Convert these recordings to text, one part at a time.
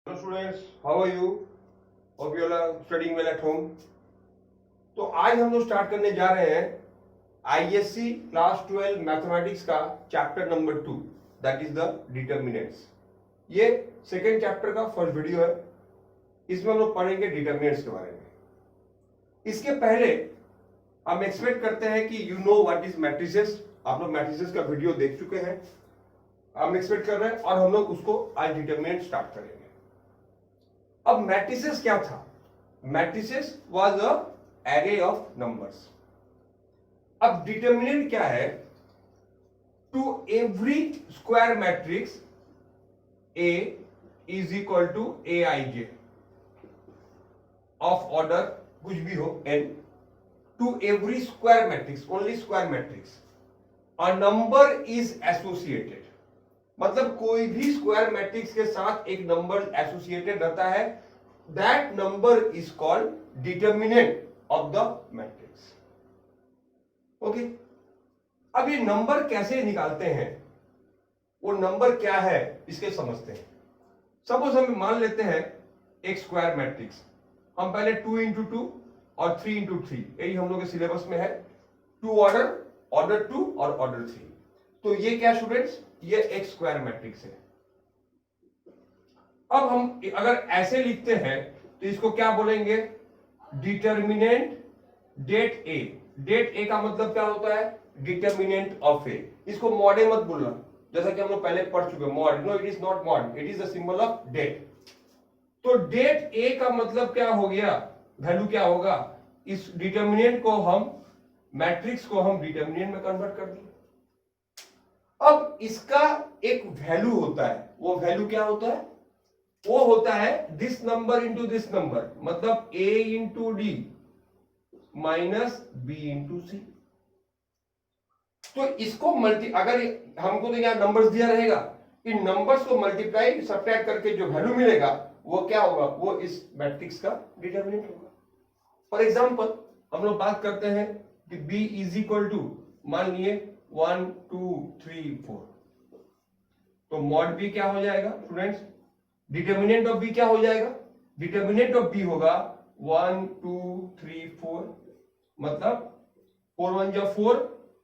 Hello students, how are you? Hope you all are studying well at home. तो आज हम लोग start करने जा रहे हैं आईएससी क्लास 12 मैथमेटिक्स का chapter number 2, that is the determinants. ये सेकेंड चैप्टर का फर्स्ट वीडियो है। इसमें हम लोग पढ़ेंगे डिटर्मिनेंट्स के बारे में। इसके पहले हम एक्सपेक्ट करते हैं कि you know what is matrices. आप लोग मैट्रिसेस का वीडियो देख चुके हैं, हम एक्सपेक्ट कर रहे हैं और हम लोग उसको आज डिटर्मिनेंट स्टार्ट करेंगे। अब मैट्रिसेस क्या था? Matrices was a array of numbers. अब डिटर्मिनेंट क्या है? To every square matrix A is equal to A I J of order कुछ भी हो n, to every square matrix, only square matrix, a number is associated. मतलब कोई भी square matrix के साथ एक नंबर एसोसिएटेड रहता है, that number is called determinant of the matrix. Okay, अब ये नंबर कैसे निकालते हैं, वो नंबर क्या है इसके समझते हैं। सपोज हम मान लेते हैं एक स्क्वायर मैट्रिक्स, हम पहले 2 इंटू 2 और 3 इंटू 3, यही हम लोग के सिलेबस में है, 2 ऑर्डर, ऑर्डर 2 और ऑर्डर 3। तो ये क्या स्टूडेंट्स, ये एक स्क्वायर मैट्रिक्स है। अब हम अगर ऐसे लिखते हैं तो इसको क्या बोलेंगे? Determinant date A. Date A का मतलब क्या होता है? डिटर्मिनेंट ऑफ ए। इसको मॉड ए मत बोलना, जैसा कि हम लोग पहले पढ़ चुके हैं। Mod, no it is not mod, it is the symbol of det. तो डेट ए का मतलब क्या हो गया? वैल्यू क्या होगा? इस डिटर्मिनेंट को हम, मैट्रिक्स को हम डिटर्मिनेंट में कन्वर्ट कर दिए। अब इसका एक वैल्यू होता है, वो वैल्यू क्या होता है? वो होता है this number into this number, मतलब a into D minus B into C. तो इसको अगर हमको तो यहां नंबर्स दिया रहेगा, इन नंबर्स को मल्टीप्लाई सब्ट्रैक्ट करके जो वैल्यू मिलेगा वो क्या होगा? वो इस मैट्रिक्स का डिटर्मिनेंट होगा। फॉर एग्जांपल हम लोग बात करते हैं कि b इज इक्वल टू, मान लिए 1 2 3 4, तो मॉड बी क्या हो जाएगा स्टूडेंट्स? डिटर्मिनेंट ऑफ बी क्या हो जाएगा? डिटर्मिनेंट ऑफ बी होगा 1 2 3 4, मतलब 4 1 जा 4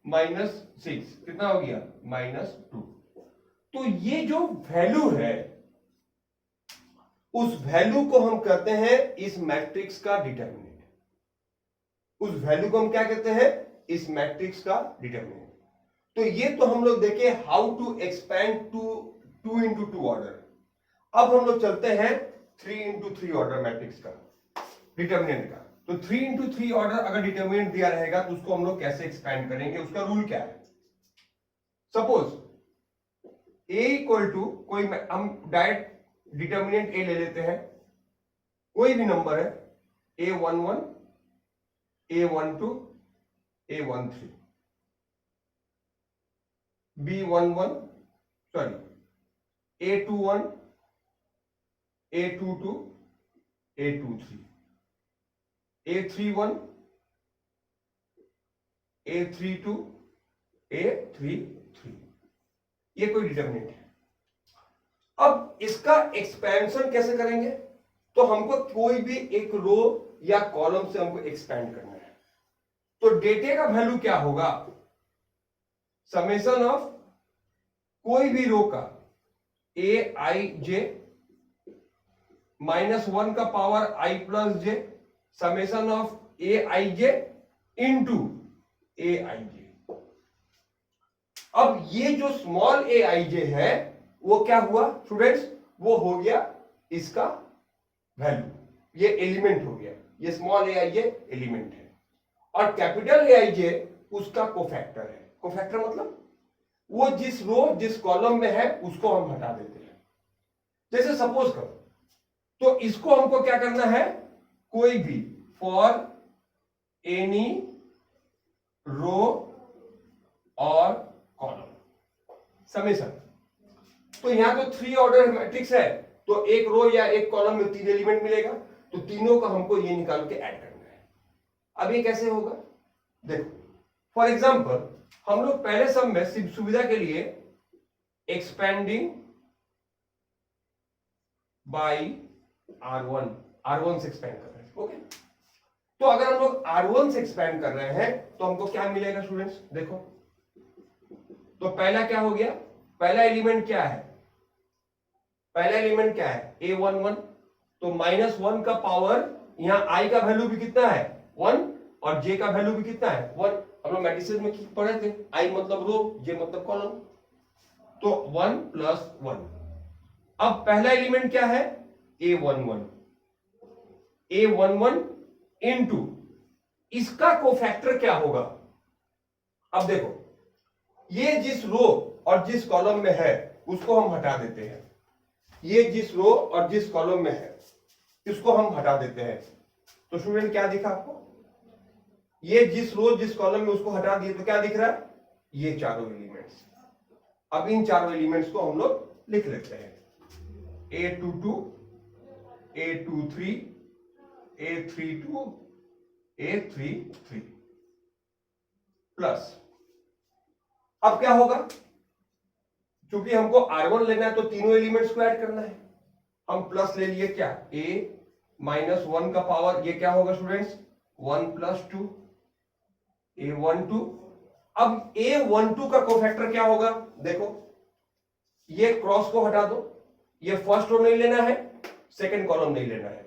माइनस 6, कितना हो गया? -2। तो ये जो वैल्यू है, उस वैल्यू को हम कहते हैं इस मैट्रिक्स का डिटर्मिनेंट। उस वैल्यू को हम क्या कहते हैं? इस मैट्रिक्स का डिटर्मिनेंट। तो ये तो हम लोग देखे how to expand two into 2 order. अब हम लोग चलते हैं 3 इंटू 3 ऑर्डर मैट्रिक्स का डिटर्मिनेंट का। तो 3 इंटू 3 ऑर्डर अगर डिटर्मिनेंट दिया रहेगा तो उसको हम लोग कैसे एक्सपैंड करेंगे? उसका रूल क्या है? सपोज a इक्वल टू, कोई हम डायरेक्ट डिटर्मिनेंट a ले लेते हैं, कोई भी नंबर है, a11 a12 a13 b11, sorry a21 a22 a23 a31 a32 a33, ये कोई डिटर्मिनेंट है। अब इसका एक्सपेंशन कैसे करेंगे? तो हमको कोई भी एक रो या कॉलम से हमको एक्सपेंड करना है। तो डेटा का वैल्यू क्या होगा? समेशन ऑफ कोई भी रो का ए आई जे -1 का power I plus J, summation of A I J into A I J. अब ये जो स्मॉल ए आई जे है वो क्या हुआ स्टूडेंट्स? वो हो गया इसका वैल्यू, ये एलिमेंट हो गया। ये small A I J element है और कैपिटल ए आई जे उसका कोफैक्टर है। कोफैक्टर मतलब वो जिस रो जिस कॉलम में है उसको हम हटा देते हैं। जैसे सपोज करो, तो इसको हमको क्या करना है? कोई भी फॉर एनी रो और कॉलम समेशन। तो यहां तो 3 ऑर्डर मैट्रिक्स है, तो एक रो या एक कॉलम में 3 एलिमेंट मिलेगा, तो तीनों का हमको ये निकाल के ऐड करना है। अब ये कैसे होगा? देखो, फॉर एग्जांपल हम लोग पहले सब में सिर्फ सुविधा के लिए एक्सपेंडिंग बाई R1, R1 से एक्सपेंड कर रहे हैं। ओके, तो अगर हम लोग R1 से एक्सपेंड कर रहे हैं तो हमको क्या मिलेगा स्टूडेंट्स, देखो तो पहला क्या हो गया, पहला एलिमेंट क्या है, पहला एलिमेंट क्या है A11, तो -1 का पावर, यहां I का वैल्यू भी कितना है 1 और J का वैल्यू भी कितना है 1। हम लोग मैट्रिसेस में पढ़े थे, I मतलब रो, J मतलब कॉलम, तो 1 + 1। अब पहला एलिमेंट क्या है A11, A11 इंटू इसका कोफैक्टर क्या होगा। अब देखो ये जिस रो और जिस कॉलम में है उसको हम हटा देते हैं, ये जिस रो और जिस कॉलम में है इसको हम हटा देते हैं, तो स्टूडेंट क्या दिखा आपको, ये जिस रो जिस कॉलम में उसको हटा दिए तो क्या दिख रहा है, ये चारों एलिमेंट्स। अब इन चारों एलिमेंट्स को हम लोग लिख लेते हैं, A22, A23, A32, A33 plus, अब क्या होगा, क्योंकि हमको R1 लेना है तो तीनों एलिमेंट्स को ऐड करना है, हम प्लस ले लिए क्या A -1 का पावर, ये क्या होगा स्टूडेंट्स 1 + 2 A12। अब A12 का कोफैक्टर क्या होगा, देखो ये क्रॉस को हटा दो, ये फर्स्ट रो नहीं लेना है, सेकंड कॉलम नहीं लेना है,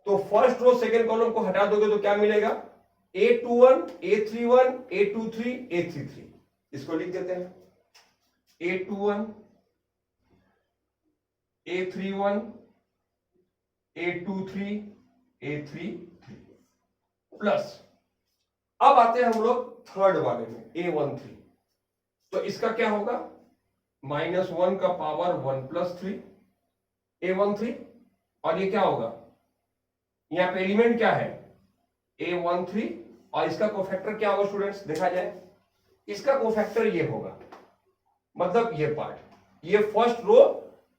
तो फर्स्ट रो सेकंड कॉलम को हटा दोगे तो क्या मिलेगा A21, A31, A23, A33, इसको लिख देते हैं A21, A31, A23, A33 plus, अब आते हैं हम लोग थर्ड वाले में A13, तो इसका क्या होगा -1 का पावर 1 + 3 A13, और ये क्या होगा, यहां पे एलिमेंट क्या है A13 और इसका कोफैक्टर क्या होगा स्टूडेंट्स, देखा जाए इसका कोफैक्टर ये होगा, मतलब ये पार्ट, ये फर्स्ट रो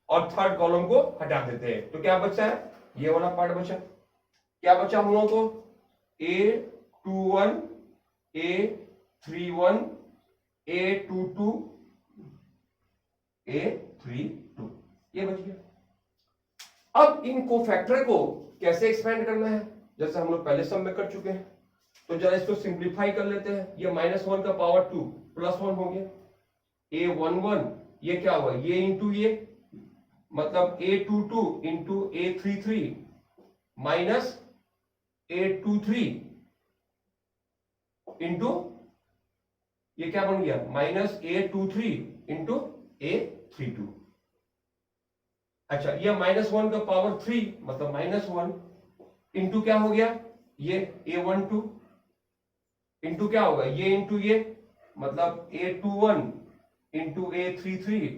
और थर्ड कॉलम को हटा देते हैं तो क्या बचा है, ये वाला पार्ट बचा, क्या बचा हम लोगों को A21, A31, A22, A32, ये बच गया। अब इन कोफैक्टर को कैसे एक्सपेंड करना है, जैसे हम लोग पहले सम में कर चुके हैं, तो जरा इसको सिंप्लीफाई कर लेते हैं, ये -1 का पावर 2 + 1 हो गया, A11 ये क्या हुआ, ये इंटू ये, मतलब A22 into A33 minus A23 into ये क्या बन गया -A23 इंटू A32। अच्छा, ये -1 का पावर 3 मतलब -1 इंटू क्या हो गया, ये A12 इंटू क्या होगा, ये इंटू ये, मतलब A21 into A33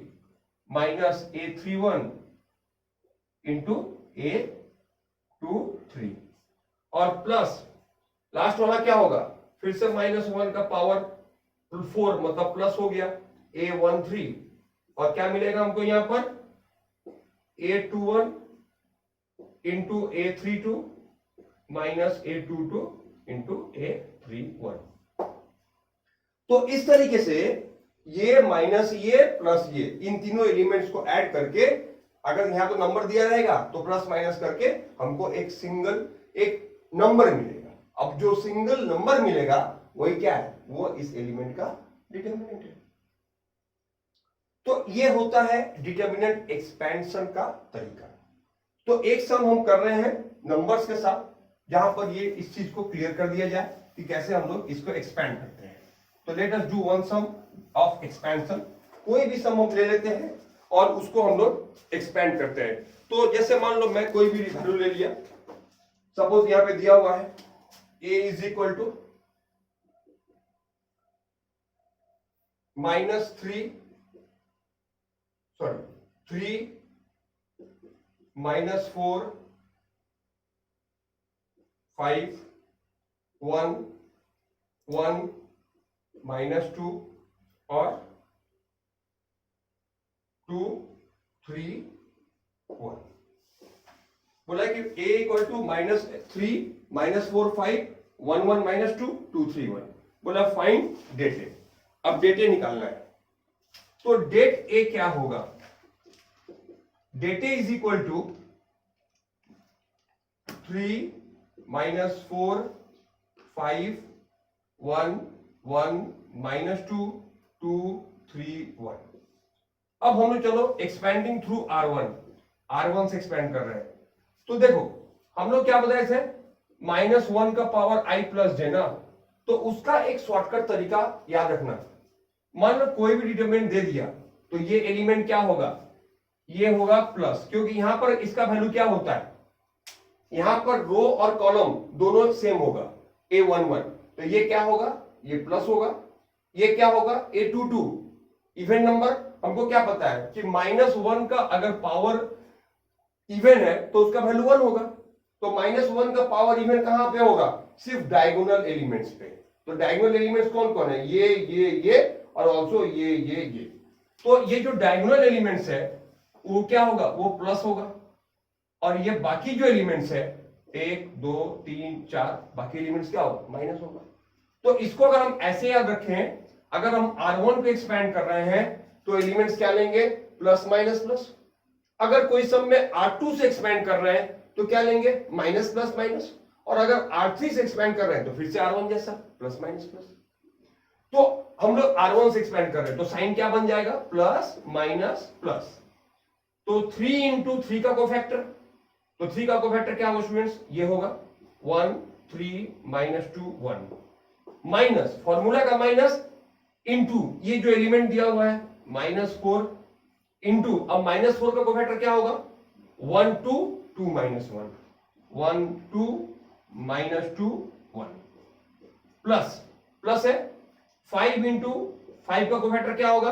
minus A31 into A23, और प्लस लास्ट वाला क्या होगा, फिर से -1 का पावर 4 मतलब प्लस हो गया A13, और क्या मिलेगा हमको यहां पर A21 into A32 minus A22 into A31। तो इस तरीके से ये माइनस ये प्लस ये, इन तीनों एलिमेंट्स को ऐड करके, अगर यहां तो नंबर दिया रहेगा तो प्लस माइनस करके हमको एक सिंगल एक नंबर मिलेगा। अब जो सिंगल नंबर मिलेगा वही क्या है, वो इस एलिमेंट का डिटर्मिनेंट है। तो ये होता है डिटर्मिनेंट एक्सपेंशन का तरीका। तो एक सम हम कर रहे हैं नंबर्स के साथ, जहां पर ये इस चीज को क्लियर कर दिया जाए कि कैसे हम लोग इसको एक्सपेंड करते हैं। तो let us do one sum of expansion. कोई भी सम हम ले लेते हैं और उसको हम लोग एक्सपेंड करते हैं। तो जैसे मान लो मैं कोई भी वैल्यू ले लिया, सपोज यहां पे दिया हुआ है a इज इक्वल टू -3 -4 5 1 1 -2 और 2 3 1। बोला कि a इक्वल टू -3 -4 5 1 1 -2 2 3 1। बोला फाइंड डेट ए। अब डेट ए निकालना है, तो डेट ए क्या होगा, det A is equal to 3 minus 4 5 1 1 minus 2 2 3 1। अब हम लोग चलो एक्सपेंडिंग थ्रू R1 से एक्सपेंड कर रहे हैं। तो देखो हम लोग क्या बताए थे, -1 का पावर i प्लस j ना, तो उसका एक शॉर्टकट तरीका याद रखना। मान लो कोई भी डिटरमिनेंट दे दिया तो ये एलिमेंट क्या होगा, ये होगा प्लस, क्योंकि यहां पर इसका वैल्यू क्या होता है, यहां पर रो और कॉलम दोनों सेम होगा A11, तो ये क्या होगा, ये प्लस होगा। ये क्या होगा A22, इवन नंबर, हमको क्या पता है कि -1 का अगर पावर इवन है तो उसका वैल्यू 1 होगा। तो -1 का पावर इवन कहां पे होगा, सिर्फ डायगोनल एलिमेंट्स पे। तो डायगोनल एलिमेंट्स कौन कौन है, ये और ऑल्सो ये। तो ये जो डायगोनल एलिमेंट्स है वो क्या होगा, वो प्लस होगा, और ये बाकी जो एलिमेंट्स है 1 2 3 4 बाकी एलिमेंट्स क्या होगा, माइनस होगा। तो इसको अगर हम ऐसे याद रखें, अगर हम R1 को एक्सपैंड कर रहे हैं तो एलिमेंट्स क्या लेंगे, प्लस माइनस प्लस। अगर कोई सब में R2 से एक्सपैंड कर रहे हैं तो क्या लेंगे, माइनस प्लस माइनस। और अगर R3 से एक्सपैंड कर रहे हैं तो फिर से R1 जैसा प्लस माइनस प्लस। तो हम लोग R1 से एक्सपैंड कर रहे हैं तो साइन क्या बन जाएगा, प्लस माइनस प्लस। तो 3 इंटू 3 का कोफैक्टर, तो 3 का कोफैक्टर क्या होगा स्टूडेंट्स, ये होगा 1 3 -2 1 माइनस फॉर्मूला का माइनस इंटू ये जो एलिमेंट दिया हुआ है -4 इंटू, अब -4 का कोफैक्टर क्या होगा 1 2 2 -1 1 2 -2 1 प्लस प्लस है 5 इंटू 5 का कोफैक्टर क्या होगा,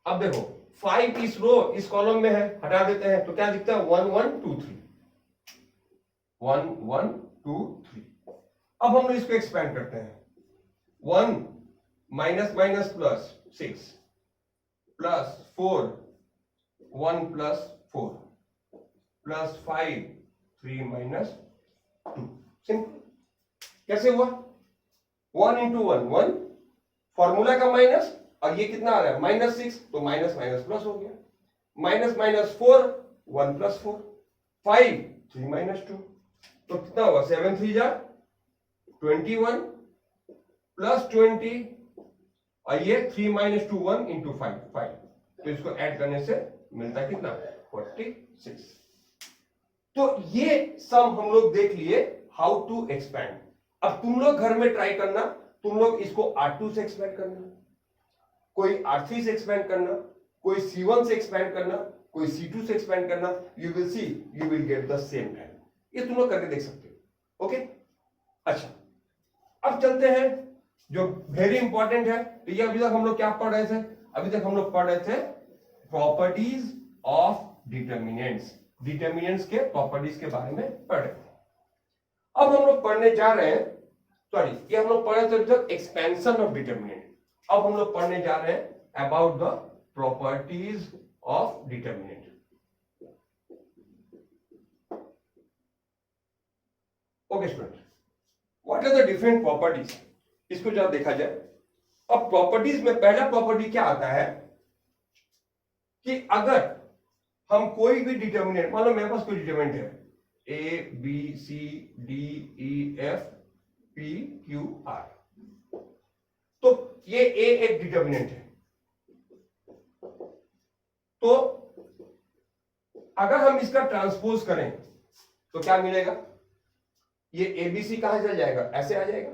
अब देखो 5 इस रो इस कॉलम में है, हटा देते हैं तो क्या दिखता है 1 1 2 3 1 1 2 3। अब हम लोग इसको एक्सपैंड करते हैं, 1 minus minus plus 6 plus 4 1 plus 4 plus 5 3 minus 2। Simple. कैसे हुआ, 1 इंटू 1 फॉर्मूला का माइनस, और ये कितना आ रहा है -6, तो माइनस माइनस प्लस हो गया, माइनस माइनस 4 1 प्लस 4 5 3 माइनस 2, तो कितना होगा 7 3 जा 21 प्लस 20, और ये 3 माइनस 2 1 इंटू 5 5, तो इसको ऐड करने से मिलता कितना 46। तो ये सम हम लोग देख लिए हाउ टू एक्सपैंड। अब तुम लोग घर में ट्राई करना, तुम लोग इसको R2 से एक्सपैंड करना, कोई R3 से एक्सपैंड करना, कोई C1 से एक्सपैंड करना, कोई C2 से एक्सपैंड करना, you will see you will get the same value. ये तुम लोग करके देख सकते हो। ओके, अच्छा अब चलते हैं जो वेरी इंपॉर्टेंट है। तो ये अभी तक हम लोग क्या पढ़ रहे थे, अभी तक हम लोग पढ़ रहे थे प्रॉपर्टीज ऑफ डिटर्मिनेंट्स, डिटर्मिनेंट्स के प्रॉपर्टीज के बारे में पढ़ रहे थे। अब हम लोग पढ़ने जा रहे हैं, सॉरी ये हम लोग पढ़ रहे थे एक्सपेंशन ऑफ डिटर्मिनेंट। अब हम लोग पढ़ने जा रहे हैं about the properties of determinant. Okay student, what are the different properties, इसको जब देखा जाए। अब प्रॉपर्टीज में पहला प्रॉपर्टी क्या आता है कि अगर हम कोई भी डिटर्मिनेंट, मान लो मेरे पास कोई डिटर्मिनेंट है A B C D E F P Q R, तो ये A एक डिटर्मिनेंट है। तो अगर हम इसका ट्रांसपोज करें तो क्या मिलेगा, ये ABC कहां चल जाएगा, ऐसे आ जाएगा,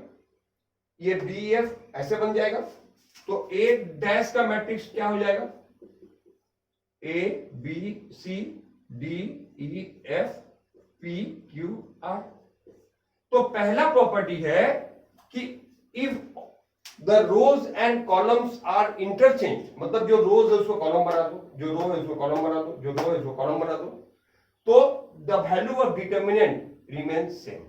ये DEF ऐसे बन जाएगा, तो A डैश का मैट्रिक्स क्या हो जाएगा, A B C D E F P Q R। तो पहला प्रॉपर्टी है कि if the rows and columns are interchange, मतलब जो रोज है उसको कॉलम बना दो, जो रो है उसको कॉलम बना दो, जो रो है उसको कॉलम बना दो, तो the value of determinant remains same.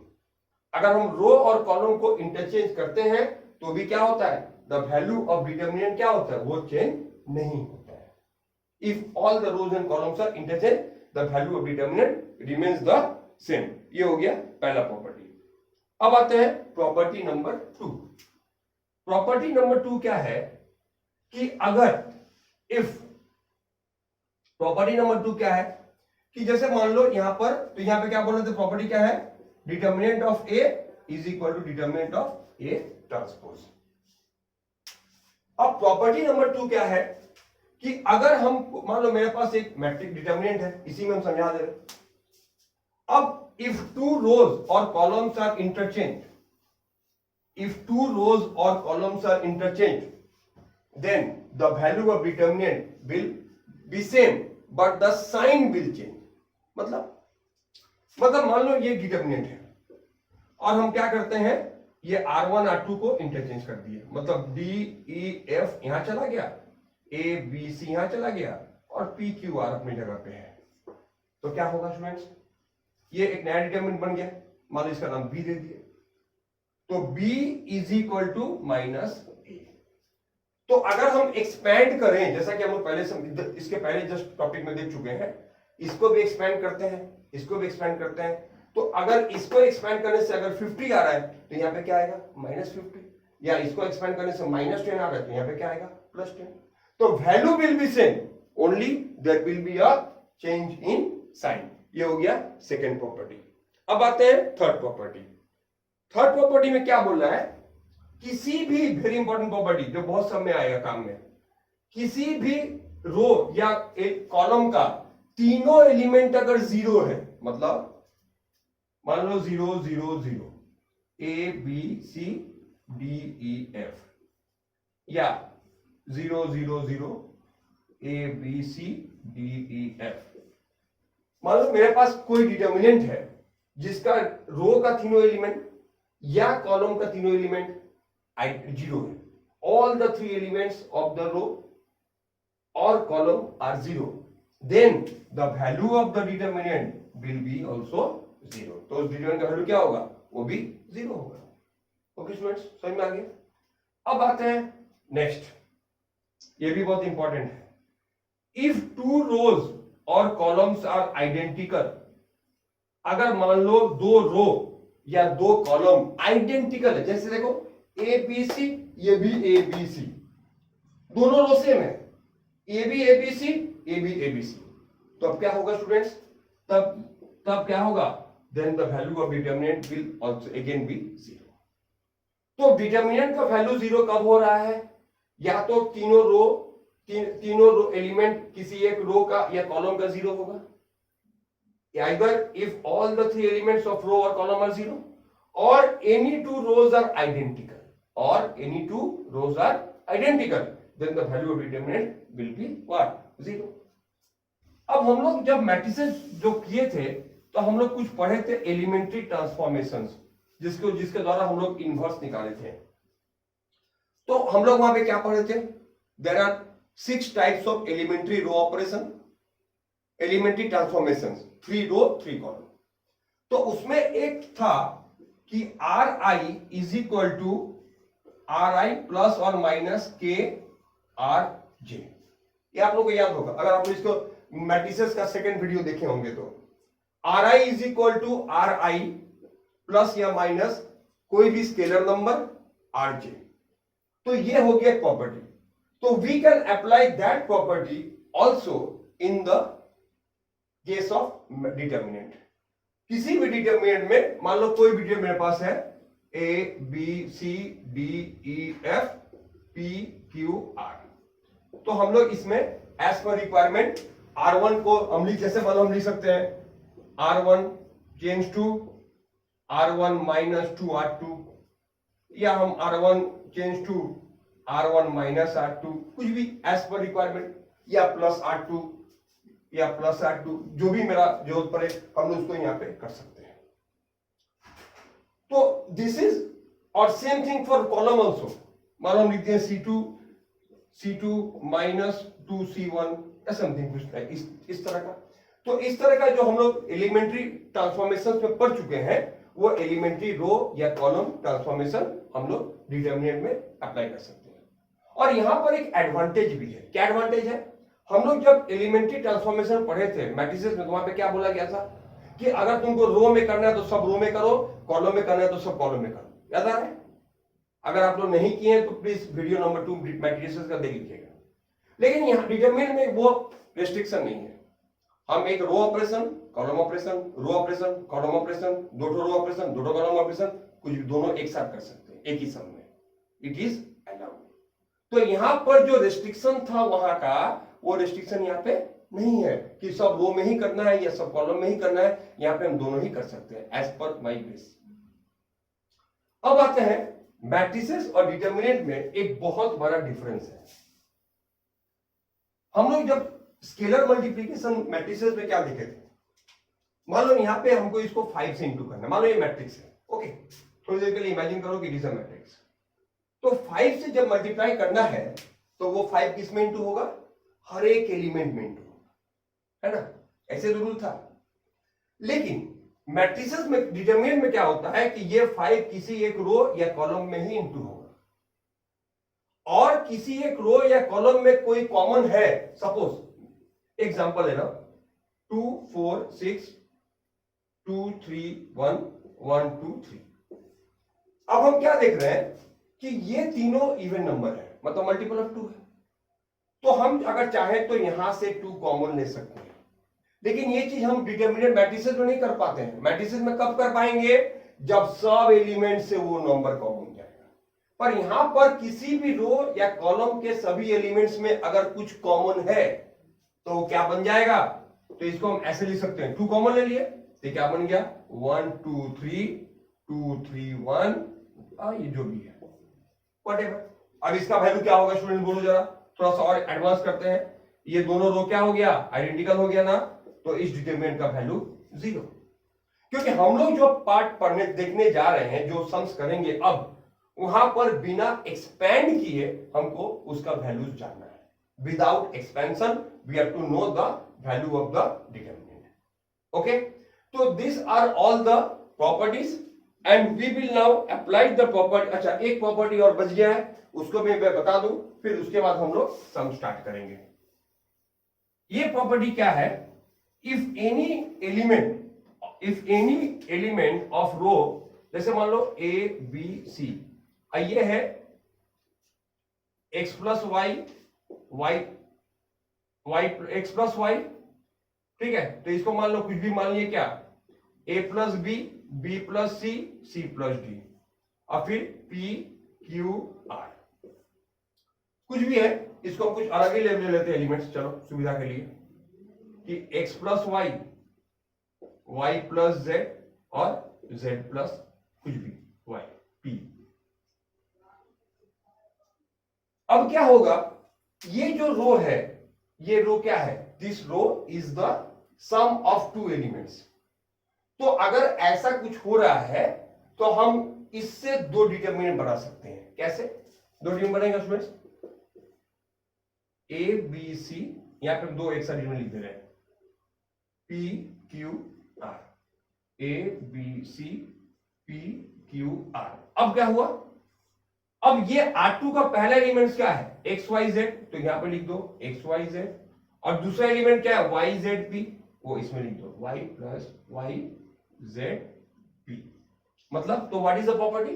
अगर हम रो और कॉलम को इंटरचेंज करते हैं तो भी क्या होता है, द वैल्यू ऑफ डिटर्मिनेंट क्या होता है, वो चेंज नहीं होता है। If all the rows and columns are interchange the value of determinant remains the same. ये हो गया पहला प्रॉपर्टी। अब आते हैं प्रॉपर्टी नंबर 2। प्रॉपर्टी नंबर 2 क्या है कि अगर इफ, प्रॉपर्टी नंबर 2 क्या है कि जैसे मान लो यहां पर, तो यहां पे क्या बोल रहे थे, प्रॉपर्टी क्या है, determinant of A is equal to determinant of A transpose. अब प्रॉपर्टी नंबर 2 क्या है कि अगर हम मान लो मेरे पास एक मैट्रिक्स डिटर्मिनेंट है, इसी में हम समझा दे रहे। अब if two rows or columns are interchange, if two rows or columns are interchange, then the value of determinant will be same but the sign will change. मतलब मान लो ये डिटर्मिनेंट है और हम क्या करते हैं, ये R1 R2 को इंटरचेंज कर दिए, मतलब D E F यहां चला गया, A B C यहां चला गया और P Q R अपनी जगह पे है। तो क्या होगा स्टूडेंट्स, ये एक नया डिटर्मिनेंट बन गया, मान लो इसका नाम B दे दिए, तो B is equal to minus A। तो अगर हम एक्सपैंड करें, जैसा कि हम लोग पहले इसके पहले जस्ट टॉपिक में देख चुके हैं, इसको भी एक्सपैंड करते हैं, इसको भी एक्सपैंड करते हैं, तो अगर इसको एक्सपैंड करने से अगर 50 आ रहा है तो यहां पे क्या आएगा -50, या इसको एक्सपैंड करने से -10 आ रहा है तो यहां पे क्या आएगा +10। तो value will be same, only there will be a change in sign. ये हो गया सेकंड प्रॉपर्टी। अब आते हैं थर्ड प्रॉपर्टी। थर्ड प्रॉपर्टी में क्या बोल रहा है, किसी भी वेरी इंपॉर्टेंट प्रॉपर्टी जो बहुत सब में आएगा काम में, किसी भी रो या एक कॉलम का तीनों एलिमेंट अगर 0 है, मतलब मान लो 0 0 0 A B C D E F, या 0 0 0 A B C D E F। मान लो मेरे पास कोई डिटर्मिनेंट है जिसका रो का तीनों एलिमेंट या कॉलम का तीनों एलिमेंट 0 है, all the 3 elements of the row और column are 0, then the value of the determinant will be also 0। तो उस डिटर्मिनेंट का वैल्यू क्या होगा, वो भी 0 होगा। ओके स्टूडेंट्स, समझ में आ गया। अब आते हैं नेक्स्ट, ये भी बहुत इंपॉर्टेंट है। If two rows or columns are identical, अगर मान लो 2 रो या 2 कॉलम आइडेंटिकल है, जैसे देखो ए बी सी, ये भी ए बी सी, दोनों रो सेम है, A B A B C, A B A B C, तो अब क्या होगा स्टूडेंट्स, तब क्या होगा, then the value of determinant will also again be 0। तो डिटर्मिनेंट का वैल्यू 0 कब हो रहा है, या तो तीनों रो एलिमेंट किसी एक रो का या कॉलम का 0 होगा, either if all the 3 elements of row or column are 0, or any 2 rows are identical, then the value of determinant will be what, 0। अब हम लोग जब मैट्रिसेस जो किए थे तो हम लोग कुछ पढ़े थे एलिमेंट्री ट्रांसफॉर्मेशंस, जिसके द्वारा हम लोग इनवर्स निकाले थे। तो हम लोग वहां पे क्या पढ़े थे, there are 6 types of elementary row operation, elementary transformations, 3 row 3 column. तो उसमें एक था कि Ri is equal to Ri plus और माइनस के आर जे। ये आप लोगों को याद होगा, अगर आप इसको मैट्रिसेस का सेकंड वीडियो देखे होंगे तो Ri is equal to Ri plus या माइनस कोई भी स्केलर नंबर Rj। तो ये हो गया प्रॉपर्टी। तो we can apply that property also in the case of determinant. किसी भी डिटर्मिनेंट में मान लो कोई भी डिटर्मिनेंट मेरे पास है A B C D E F P Q R, तो हम लोग इसमें एज पर रिक्वायरमेंट R1 को हम लिख सकते हैं R1 change to R1 minus 2 R2, या हम R1 change to R1 minus R2, कुछ भी एज पर रिक्वायरमेंट, या प्लस R2 या प्लस R2, जो भी मेरा जरूरत पड़े हम लोग उसको यहाँ पे कर सकते हैं। तो दिस इज, और same thing for column also, मान लो हम लिखते हैं C2 माइनस 2C1 या समथिंग कुछ इस तरह का। तो इस तरह का जो हम लोग एलिमेंट्री ट्रांसफॉर्मेशन में पढ़ चुके हैं, वो एलिमेंट्री रो या कॉलम ट्रांसफॉर्मेशन हम लोग डिटर्मिनेंट में अप्लाई कर सकते हैं। और यहां पर एक एडवांटेज भी है। क्या एडवांटेज है, हम लोग जब एलिमेंट्री ट्रांसफॉर्मेशन पढ़े थे मैट्रिसेस में, तो वहां पे क्या बोला गया था कि अगर तुमको रो में करना है तो सब रो में करो, कॉलम में करना है तो सब कॉलम में करो। याद आ रहा है? अगर आप लोग नहीं किए तो प्लीज वीडियो नंबर 2 मैट्रिसेस का देख लीजिएगा। लेकिन यहां डिटरमिनेंट में वो रेस्ट्रिक्शन नहीं है। हम एक row operation, column operation, row operation, column operation, दो रो ऑपरेशन, दो कॉलम ऑपरेशन, कुछ भी दोनों एक साथ कर सकते हैं एक ही सम में, इट इज अलाउड। तो यहां पर जो रेस्ट्रिक्शन था वहां का, वो रेस्ट्रिक्शन यहाँ पे नहीं है कि सब रो में ही करना है या सब कॉलम में ही करना है, यहां पे हम दोनों ही कर सकते हैं एज पर माई विश। अब आते हैं मैट्रिसेस और डिटरमिनेंट में एक बहुत बड़ा डिफरेंस है। हम लोग जब स्केलर मल्टीप्लीकेशन मैट्रिसेस में क्या देखे थे, मान लो यहां पे हमको इसको 5 से इंटू करना है, मान लो ये मैट्रिक्स है, ओके, थोड़ी देर के लिए इमेजिन करो कि इट इज अ मैट्रिक्स। तो 5 से जब मल्टीप्लाई करना है तो वो 5 किस में इंटू होगा, हर एक एलिमेंट में इंटू होगा, है ना, ऐसे रूल था। लेकिन मैट्रिसेस में डिटरमिनेंट में क्या होता है कि ये 5 किसी एक रो या कॉलम में ही इंटू होगा, और किसी एक रो या कॉलम में कोई कॉमन है, सपोज एग्जांपल है ना 2 4 6 2 3 1 1 2 3। अब हम क्या देख रहे हैं कि ये तीनों इवन नंबर है, मतलब मल्टीपल ऑफ 2 है, तो हम अगर चाहें तो यहां से 2 कॉमन ले सकते हैं। लेकिन ये चीज हम डिटरमिनेंट मैट्रिसेस में नहीं कर पाते हैं। मैट्रिसेस में कब कर पाएंगे, जब सब एलिमेंट से वो नंबर कॉमन जाएगा। पर यहां पर किसी भी रो या कॉलम के सभी एलिमेंट्स में अगर कुछ कॉमन है तो क्या बन जाएगा, तो इसको हम ऐसे लिख सकते हैं, 2 कॉमन ले लिए तो क्या बन गया 1 2 3 2 3 1, ये जो भी है व्हाटएवर। अब इसका वैल्यू क्या होगा स्टूडेंट, बोलो जरा, थोड़ा सा और एडवांस करते हैं। ये दोनों रो क्या हो गया, आइडेंटिकल हो गया ना, तो इस डिटरमिनेंट का वैल्यू 0, क्योंकि हम लोग जो पार्ट पढ़ने देखने जा रहे हैं, जो सम्स करेंगे अब, वहां पर बिना एक्सपेंड किए हमको उसका वैल्यू जानना है। Without expansion we have to know the value of the determinant, okay. तो this are all the properties and we will now apply the property. अच्छा, एक प्रॉपर्टी और बच गया है, उसको मैं बता दूं, फिर उसके बाद हम लोग सम स्टार्ट करेंगे। ये प्रॉपर्टी क्या है, if any element of row, जैसे मान लो ए बी सी, ये है x plus Y X plus Y, ठीक है, तो इसको मान लो कुछ भी मान लिया, क्या a plus B plus C plus D, और फिर p q r, कुछ भी है, इसको हम कुछ अलग ही ले लेते हैं एलिमेंट्स, चलो सुविधा के लिए, कि x plus Y plus Z और z प्लस कुछ भी y p। अब क्या होगा, ये जो रो है, ये रो क्या है, this row is the sum of 2 elements. तो अगर ऐसा कुछ हो रहा है तो हम इससे 2 डिटरमिनेंट बना सकते हैं। कैसे 2 डिटरमिनेंट बनेगा स्टूडेंट्स, ए बी सी, यहां पे 2 एक साथ लिख दे रहे हैं, P Q R, A B C P Q R. अब क्या हुआ, अब ये R2 का पहला एलिमेंट क्या है, एक्स वाई जेड, तो यहां पे लिख दो एक्स वाई जेड, और दूसरा एलिमेंट क्या है, वाई जेड पी, वो इसमें लिख दो Y plus Y Z P. मतलब, तो what is the property,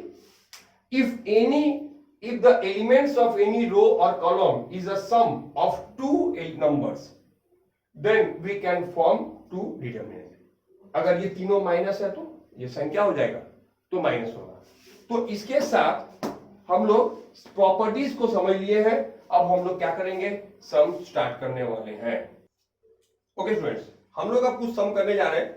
if the elements of any row or column is a sum of 2 numbers, then we can form 2 determinant। अगर ये तीनों माइनस है तो ये संख्या हो जाएगा, तो माइनस होगा। तो इसके साथ हम लोग प्रॉपर्टीज को समझ लिए हैं। अब हम लोग क्या करेंगे, सम स्टार्ट करने वाले हैं। ओके स्टूडेंट्स, हम लोग अब कुछ सम करने जा रहे हैं।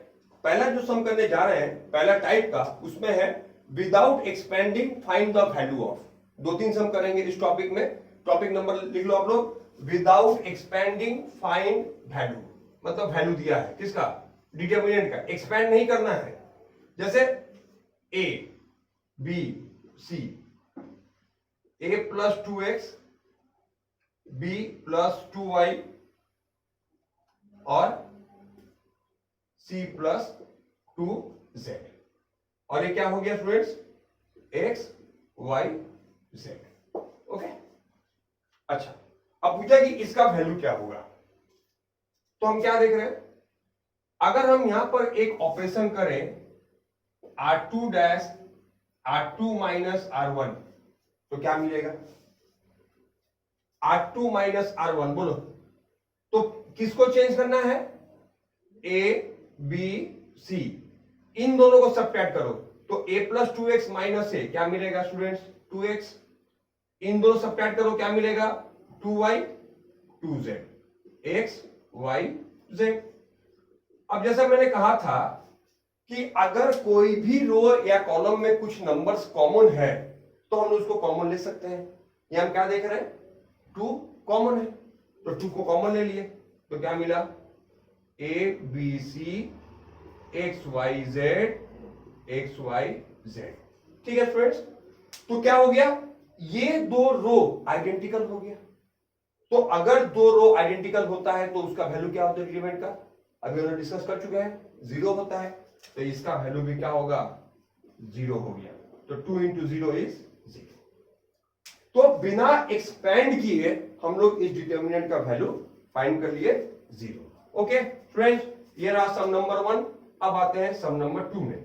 पहला जो सम करने जा रहे हैं, पहला टाइप का, उसमें है without expanding find the value of. 2-3 सम करेंगे इस टॉपिक में। टॉपिक नंबर लिख लो आप लोग, विदाउट एक्सपेंडिंग फाइंड वैल्यू, मतलब वैल्यू दिया है किसका, डिटरमिनेंट का, एक्सपेंड नहीं करना है। जैसे A B C, a plus 2x, b plus 2y और c प्लस 2z, और ये क्या हो गया students, x y z। Okay, अच्छा, अब पूछा कि इसका वैल्यू क्या होगा, तो हम क्या देख रहे हैं, अगर हम यहां पर एक ऑपरेशन करें r2 dash r2 minus r1, तो क्या मिलेगा, R2 माइनस R1, बोलो, तो किसको चेंज करना है, ए बी सी, इन दोनों को सब्ट्रैक्ट करो तो a प्लस 2x माइनस ए क्या मिलेगा स्टूडेंट्स? 2x। इन दोनों सब्ट्रैक्ट करो क्या मिलेगा? 2y 2z, x y z। अब जैसा मैंने कहा था कि अगर कोई भी रो या कॉलम में कुछ नंबर्स कॉमन है तो हम उसको कॉमन ले सकते हैं। ये हम क्या देख रहे हैं? 2 कॉमन है तो 2 को कॉमन ले लिए तो क्या मिला? A B C X Y Z X Y Z. ठीक है फ्रेंड्स, तो क्या हो गया? ये दो रो आइडेंटिकल हो गया। तो अगर दो रो आइडेंटिकल होता है तो उसका वैल्यू क्या होता है एलिमेंट का? अभी हमने डिस्कस कर चुके हैं, 0 होता है। तो इसका वैल्यू भी क्या होगा? 0 हो गया। तो 2 इंटू 0 इज 0। तो बिना एक्सपेंड किए हम लोग इस डिटर्मिनेंट का वैल्यू फाइंड कर लिए 0। ओके फ्रेंड्स, ये रहा सम नंबर 1। अब आते हैं सम नंबर 2 में।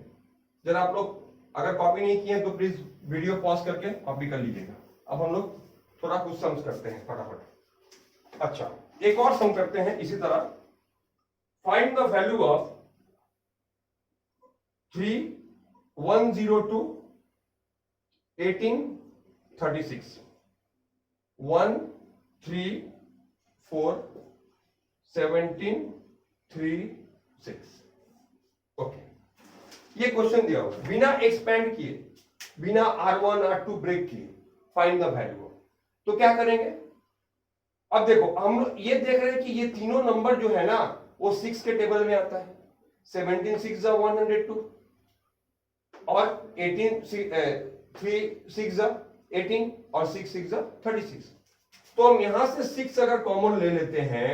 जरा आप लोग अगर कॉपी नहीं किए तो प्लीज वीडियो पॉज करके कॉपी कर लीजिएगा। अब हम लोग थोड़ा कुछ सम्स करते हैं फटाफट। अच्छा, एक और सम करते हैं इसी तरह। Find the value of 3 102 18 36 1 3 4 17 3 6। Okay, ये क्वेश्चन दिया हुआ बिना एक्सपेंड किए, बिना R1 R2 ब्रेक किए फाइंड द वैल्यू। तो क्या करेंगे? अब देखो हम ये देख रहे हैं कि ये तीनों नंबर जो है ना वो 6 के टेबल में आता है। 17 6 102 और 18 3 6 18 और 6 6 36। तो हम यहां से 6 अगर कॉमन ले लेते हैं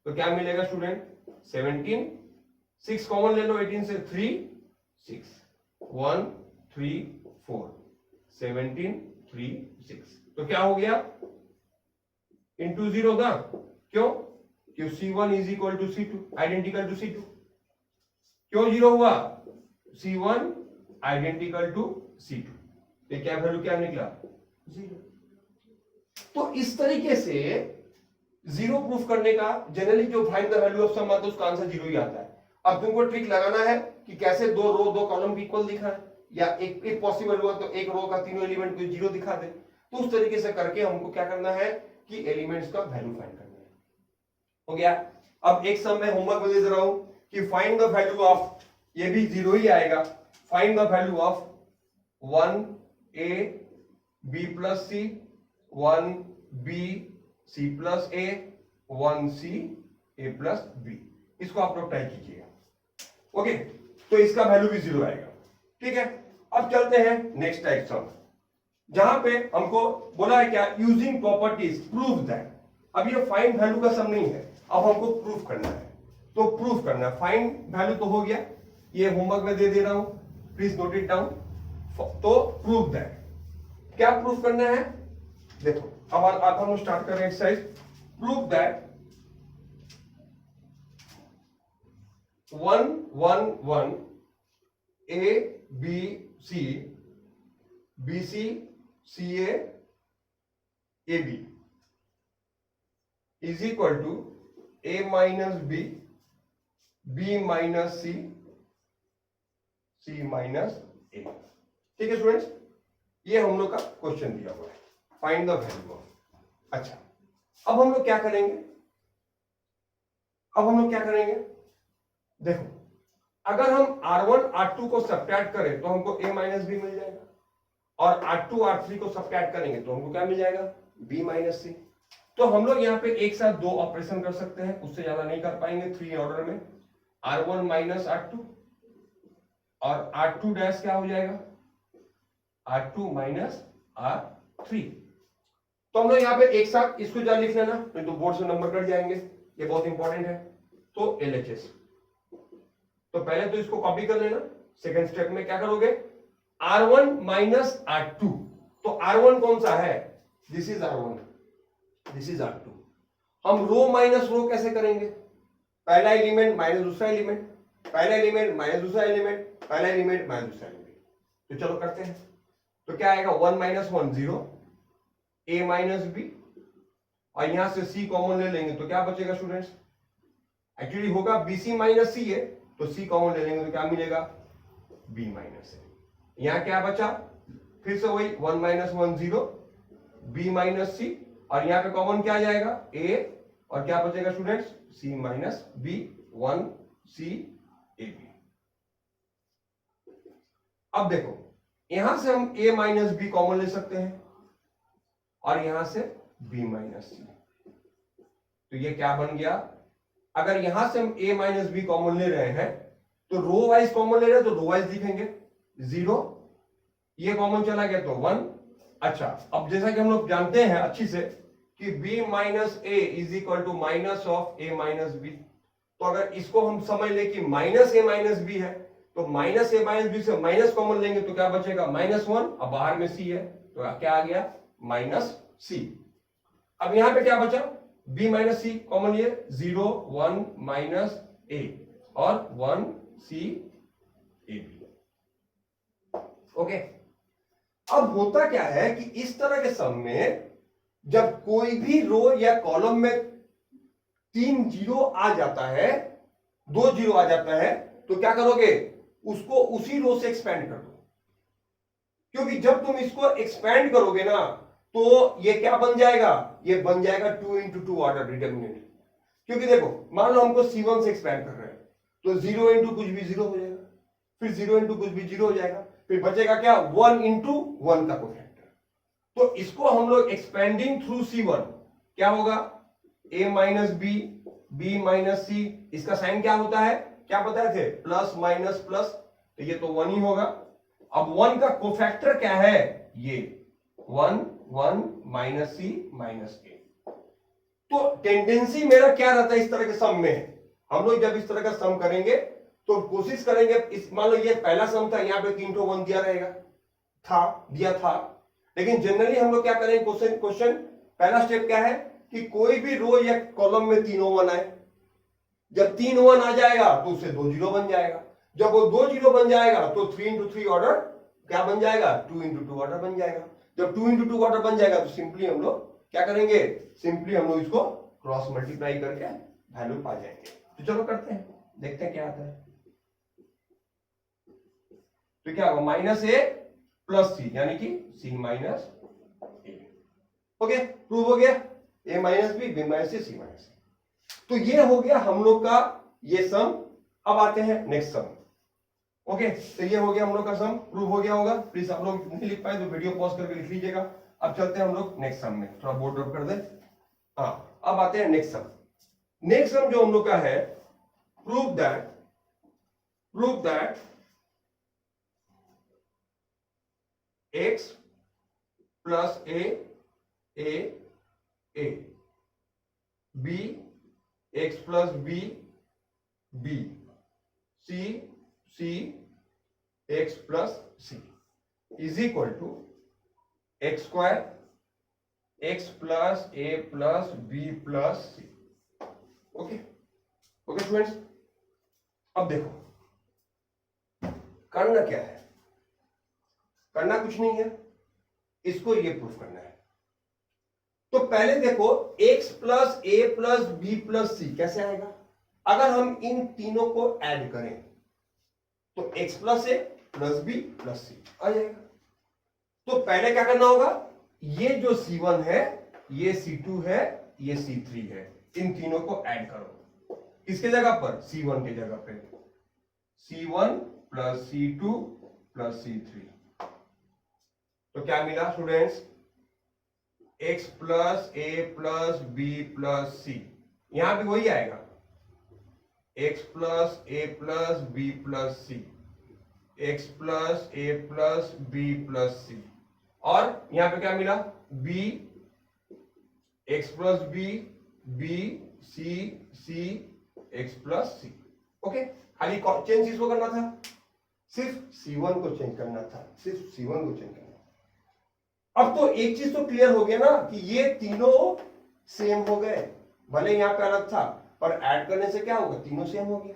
तो क्या मिलेगा स्टूडेंट? 17। 6 कॉमन ले लो 18 से, 3 6 1 3 4 17 3 6। तो क्या हो गया? इंटू 0 ना, क्यों? क्यों C1 is equal to C2 identical to C2। क्यों 0 हुआ? C1 identical to C2। तो क्या वैल्यू क्या निकला? 0। तो इस तरीके से 0 प्रूफ करने का जनरली जो find the value of some आता है उसका आंसर 0 ही आता है। अब तुमको ट्रिक लगाना है कि कैसे दो रो दो कॉलम इक्वल दिखाएं, या एक पॉसिबल हुआ तो एक रो का तीनों एलिमेंट को 0 दिखा दे। तो उस तरीके से करके हमको क्या करना है कि एलिमेंट्स का वैल्यू फाइंड करना है। हो गया। अब एक सम में होमवर्क में दे रहा हूं कि फाइंड द वैल्यू ऑफ, ये भी 0 ही आएगा, find the value of 1a b plus c 1b c plus a 1c a plus b। इसको आप लोग ट्राई कीजिएगा। ओके, तो इसका वैल्यू भी 0 आएगा। ठीक है, अब चलते हैं नेक्स्ट टाइप सम, जहां पे हमको बोला है क्या? Using properties prove that. अब ये फाइंड वैल्यू का सम नहीं है, अब हमको प्रूफ करना है। तो प्रूफ करना है, फाइंड वैल्यू तो हो गया, ये होमवर्क में दे रहा हूं, प्लीज नोट इट डाउन। तो प्रूव दैट, क्या प्रूफ करना है? देखो अब हम स्टार्ट कर रहे हैं exercise. Prove that 1 1 1 a b c b c c a a b is equal to a minus b b minus c c minus a। ठीक है स्टूडेंट्स, ये हम लोग का क्वेश्चन दिया हुआ है, फाइंड द वैल्यू ऑफ। अच्छा, अब हम लोग क्या करेंगे? देखो, अगर हम R1 R2 को सब्ट्रैक्ट करें तो हमको a माइनस बी मिल जाएगा, और R2 R3 को सब्ट्रैक्ट करेंगे तो हमको क्या मिल जाएगा? b माइनस सी। तो हम लोग यहाँ पे एक साथ दो ऑपरेशन कर सकते हैं, उससे ज्यादा नहीं कर पाएंगे 3 ऑर्डर में। R1 माइनस R2 और R2 डैश क्या हो जाएगा? R2 minus R3। तो हम लोग यहाँ पे एक साथ इसको जा लिख लेना, तो बोर्ड से नंबर कट जाएंगे, ये बहुत इंपॉर्टेंट है। तो LHS, तो पहले तो इसको कॉपी कर लेना। सेकेंड स्टेप में क्या करोगे? R1 minus R2। तो R1 कौन सा है? This is R1, this is R2। हम रो माइनस रो कैसे करेंगे? पहला एलिमेंट माइनस दूसरा एलिमेंट, पहला एलिमेंट माइनस दूसरा एलिमेंट, पहला एलिमेंट माइनस दूसरा एलिमेंट। तो चलो करते हैं। तो क्या आएगा? 1 माइनस 1 0, a माइनस बी, और यहां से c कॉमन ले लेंगे तो क्या बचेगा स्टूडेंट्स? एक्चुअली होगा BC माइनस सी है, तो C कॉमन ले लेंगे तो क्या मिलेगा, B माइनस है। यहां क्या बचा, फिर से वही 1 माइनस 1 0, B माइनस सी, और यहां पे कॉमन क्या आ जाएगा, A, और क्या बचेगा students, C minus B, 1 C A B। अब देखो यहां से हम A माइनस B कॉमन ले सकते हैं, और यहां से B माइनस C, तो ये क्या बन गया, अगर यहां से हम A माइनस B कॉमन ले रहे हैं तो रो वाइज कॉमन ले रहे हैं, तो रो वाइज लिखेंगे 0, ये कॉमन चला गया तो 1। अच्छा, अब जैसा कि हम लोग जानते हैं अच्छी से कि B minus A is equal to minus of A minus B, तो अगर इसको हम समझ ले कि माइनस A माइनस B है, तो माइनस A माइनस B से माइनस कॉमन लेंगे तो क्या बचेगा, -1, अब बाहर में C है तो क्या आ गया, माइनस C। अब यहां पे क्या बचा, B माइनस C कॉमन लिए, 0 1 माइनस A और 1 C A B। ओके, अब होता क्या है कि इस तरह के सम में जब कोई भी रो या कॉलम में 3 जीरो आ जाता है, 2 जीरो आ जाता है, तो क्या करोगे, उसको उसी रो से एक्सपेंड कर दो, क्योंकि जब तुम इसको एक्सपेंड करोगे ना तो ये क्या बन जाएगा, ये बन जाएगा 2 into 2 ऑर्डर डिटरमिनेंट। क्योंकि देखो मान लो हमको C1 से एक्सपेंड कर रहे हैं, तो 0 into कुछ भी 0 हो जाएगा, फिर 0 into कुछ भी 0 हो जाएगा, फिर बचेगा क्या, 1 into 1 का कोफैक्टर। तो इसको हम लोग एक्सपेंडिंग थ्रू C1 क्या होगा, A minus B, B minus C, इसका साइन क्या होता है, क्या बताए थे, प्लस माइनस प्लस, तो ये तो 1 ही होगा। अब 1 का कोफैक्टर क्या है, ये 1 1 माइनस C माइनस A। तो टेंडेंसी मेरा क्या रहता है इस तरह के सम में, हम लोग जब इस तरह का सम करेंगे तो कोशिश करेंगे, इस मान लो ये पहला सम था, यहां पे 3 ठो 1 दिया रहेगा, दिया था, लेकिन जनरली हम लोग क्या करेंगे, क्वेश्चन पहला स्टेप क्या है कि कोई भी रो या कॉलम में तीनों 1 आए, जब 3 1 आ जाएगा तो उससे 2 जीरो बन जाएगा, जब वो 2 जीरो बन जाएगा तो 3 into 3 ऑर्डर क्या बन जाएगा, 2 into 2 ऑर्डर बन जाएगा। जब 2 into 2 ऑर्डर बन जाएगा तो सिंपली हम लोग क्या करेंगे, सिंपली हम लोग इसको क्रॉस मल्टीप्लाई करके वैल्यू पा जाएंगे। तो चलो करते हैं, देखते हैं क्या आता है। तो क्या होगा, माइनस A प्लस C, यानी कि C minus A। Okay, prove हो गया, A minus B, B minus C, C minus A। तो ये हो गया हम लोग का ये सम। अब आते हैं नेक्स्ट सम। ओके, तो ये हो गया हम लोग का सम, प्रूव हो गया होगा। प्लीज आप लोग नहीं लिख पाए तो वीडियो पॉज करके लिख लीजिएगा। अब चलते हैं हम लोग नेक्स्ट सम में, थोड़ा बोर्ड ड्रॉप कर दे। हाँ, अब आते हैं नेक्स्ट सम। नेक्स्ट सम जो हम लोग का है, prove that x plus a b x plus b c x plus c is equal to x square x plus a plus b plus c। Okay okay students, अब देखो करना क्या है, करना कुछ नहीं है, इसको ये प्रूफ करना है। तो पहले देखो x plus a plus b plus c कैसे आएगा, अगर हम इन तीनों को ऐड करें तो x plus a plus b plus c आ जाएगा। तो पहले क्या करना होगा, ये जो C1 है, ये C2 है, ये C3 है, इन तीनों को ऐड करो। किसके जगह पर, C1 के जगह पे, C1 plus C2 plus C3। तो क्या मिला students, x plus a plus b plus c, यहां भी वही आएगा, x plus a plus b plus c, x plus a plus b plus c, और यहां पे क्या मिला, b x plus b b c c x plus c। Okay, खाली चेंज इसको करना था, सिर्फ C1 को चेंज करना था, सिर्फ C1 को चेंज करना था। अब तो एक चीज तो क्लियर हो गया ना कि ये तीनों सेम हो गए, भले यहां पे अलग था पर ऐड करने से क्या होगा, तीनों सेम हो गया।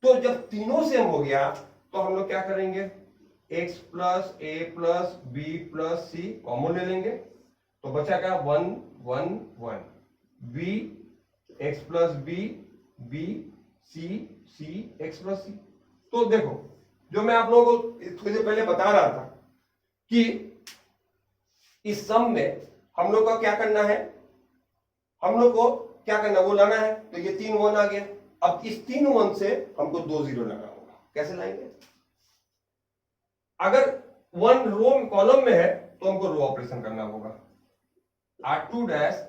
तो जब तीनों सेम हो गया तो हम लोग क्या करेंगे, x plus a plus b plus c common ले लेंगे, तो बचा क्या, 1 1 1, b x plus b B C C X plus C. तो देखो जो मैं आप लोगों को थोड़ी देर पहले बता रहा था कि इस सम में हम लोग का क्या करना है, हम लोग को क्या करना वो लाना है। तो ये 3 1 आ गया। अब इस 3 1 से हमको 2 0 लाना होगा। कैसे लाएंगे? अगर 1 रो कॉलम में है तो हमको रो ऑपरेशन करना होगा। R2 dash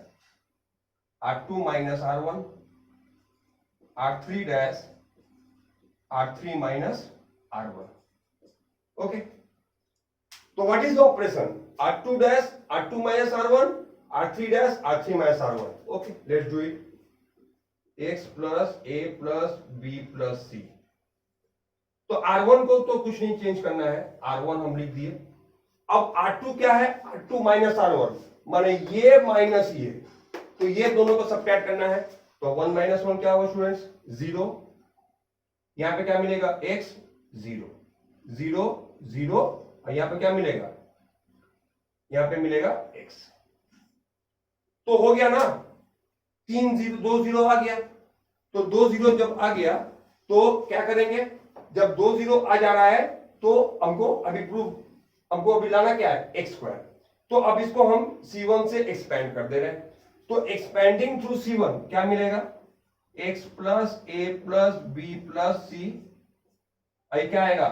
R2 minus R1 R3 dash R3 minus R1। Okay, तो what is the operation? R2 dash R2 minus R1 R3 dash R3 minus R1। Okay, let's do it. x plus a plus b plus c। तो R1 को तो कुछ नहीं change करना है, R1 हम लिख दिए। अब R2 क्या है? R2 माइनस R1, माने ये माइनस ये, तो ये दोनों को सब्ट्रैक्ट करना है। तो 1 माइनस 1 क्या होगा स्टूडेंट्स? 0। यहां पे क्या मिलेगा? x 0 0 0, और यहां पे क्या मिलेगा? यहां पे मिलेगा x। तो हो गया ना, 3 0 2 0 आ गया। तो 2 0 जब आ गया तो क्या करेंगे? जब 2 0 आ जा रहा है तो हमको अभी लाना क्या है? X square. तो अब इसको हम C1 से एक्सपेंड कर दे रहे हैं। तो एक्सपेंडिंग थ्रू C1 क्या मिलेगा? x plus a plus b plus c। क्या आएगा?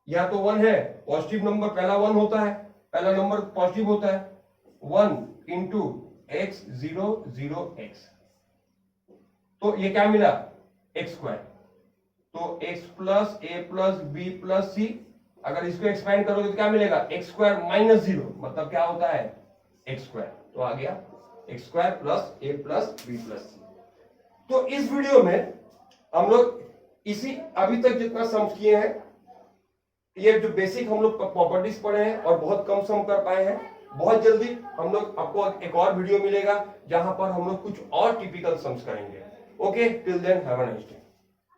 यहां तो 1 है, पॉजिटिव नंबर पहला 1 होता है, पहला नंबर पॉजिटिव होता है। 1 इंटू x 0 0 x, तो ये क्या मिला? X square. तो x plus a plus b plus c, अगर इसको एक्सपेंड करोगे तो क्या मिलेगा? एक्स स्क्वायर माइनस 0, मतलब क्या होता है? X square. तो आ गया x square plus a plus b plus c। तो इस वीडियो में हम लोग इसी अभी तक जितना सम्स किए हैं, ये जो बेसिक हम लोग प्रॉपर्टीज पढ़े हैं और बहुत कम सम कर पाए हैं। बहुत जल्दी हम लोग आपको एक और वीडियो मिलेगा जहां पर हम लोग कुछ और टिपिकल सम्स करेंगे। Okay, till then have a nice day.